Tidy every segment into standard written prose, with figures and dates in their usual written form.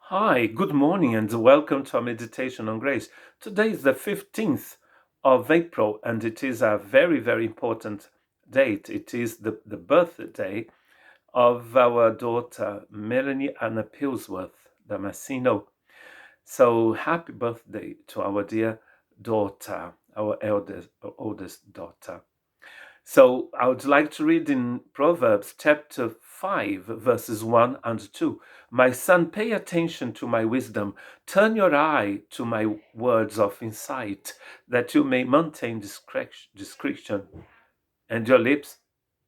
Hi, good morning, and welcome to our meditation on grace. Today is the 15th of April, and it is a very, very important date. It is the birthday of our daughter, Melanie Anna Pillsworth Damasceno. So, happy birthday to our dear daughter, our oldest daughter. So I would like to read in Proverbs chapter 5, verses 1 and 2. My son, pay attention to my wisdom. Turn your eye to my words of insight, that you may maintain discretion, and your lips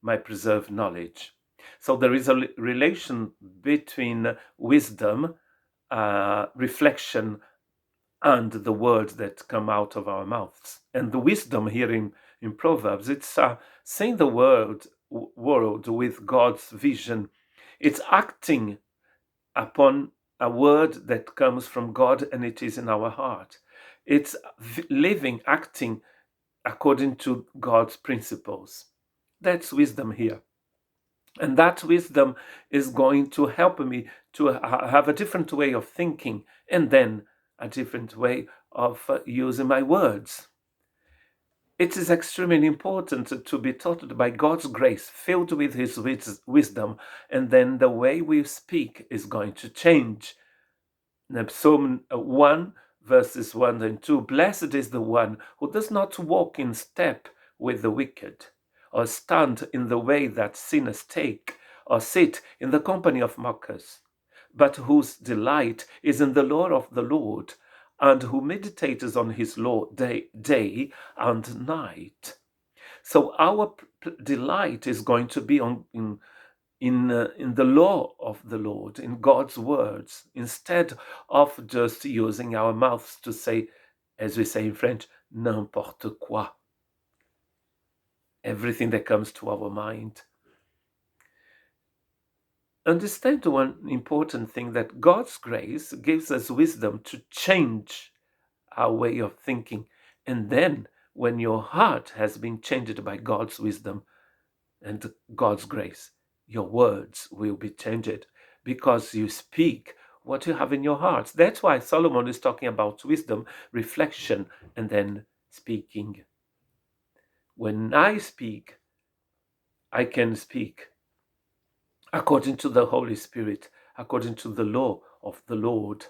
might preserve knowledge. So there is a relation between wisdom, reflection, and the words that come out of our mouths. And the wisdom here in Proverbs, it's seeing the world with God's vision. It's acting upon a word that comes from God and it is in our heart. It's living, acting according to God's principles. That's wisdom here. And that wisdom is going to help me to have a different way of thinking and then a different way of using my words. It is extremely important to be taught by God's grace, filled with His wisdom, and then the way we speak is going to change. Psalm 1, verses 1 and 2, blessed is the one who does not walk in step with the wicked, or stand in the way that sinners take, or sit in the company of mockers, but whose delight is in the law of the Lord, and who meditates on his law day and night. So our delight is going to be in the law of the Lord, in God's words, instead of just using our mouths to say, as we say in French, n'importe quoi, everything that comes to our mind. Understand one important thing, that God's grace gives us wisdom to change our way of thinking. And then when your heart has been changed by God's wisdom and God's grace, your words will be changed because you speak what you have in your heart. That's why Solomon is talking about wisdom, reflection, and then speaking. When I speak, I can speak according to the Holy Spirit, according to the law of the Lord.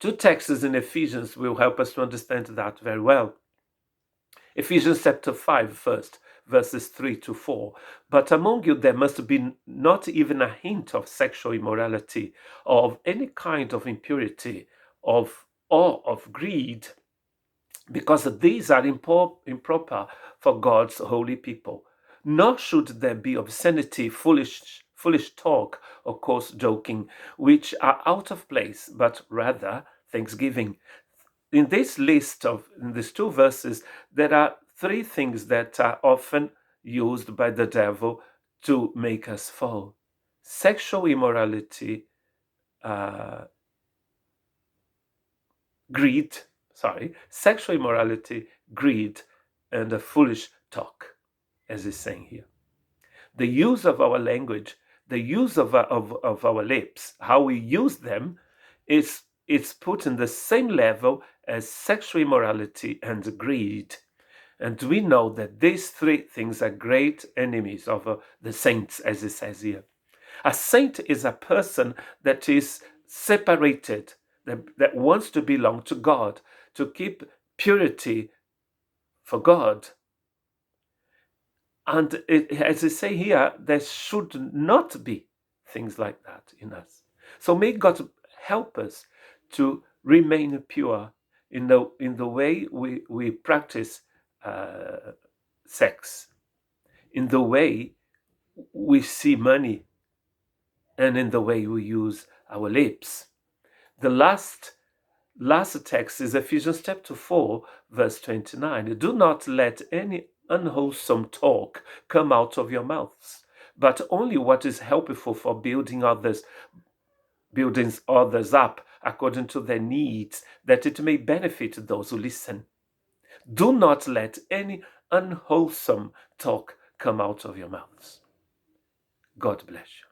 Two texts in Ephesians will help us to understand that very well. Ephesians chapter 5 first, verses 3 to 4. But among you there must be not even a hint of sexual immorality, or of any kind of impurity, or of greed, because these are improper for God's holy people. Nor should there be obscenity, foolish talk, or coarse joking, which are out of place, but rather thanksgiving. In this list in these two verses, there are three things that are often used by the devil to make us fall: sexual immorality, sexual immorality, greed, and a foolish talk, as he's saying here. The use of our language, the use of our lips, how we use them, it's put in the same level as sexual immorality and greed. And we know that these three things are great enemies of the saints, as it says here. A saint is a person that is separated, that wants to belong to God, to keep purity for God. And as I say here, there should not be things like that in us. So may God help us to remain pure in the way we practice sex, in the way we see money, and in the way we use our lips. The last text is Ephesians chapter 4, verse 29. Do not let any unwholesome talk come out of your mouths, but only what is helpful for building others up according to their needs, that it may benefit those who listen. Do not let any unwholesome talk come out of your mouths. God bless you.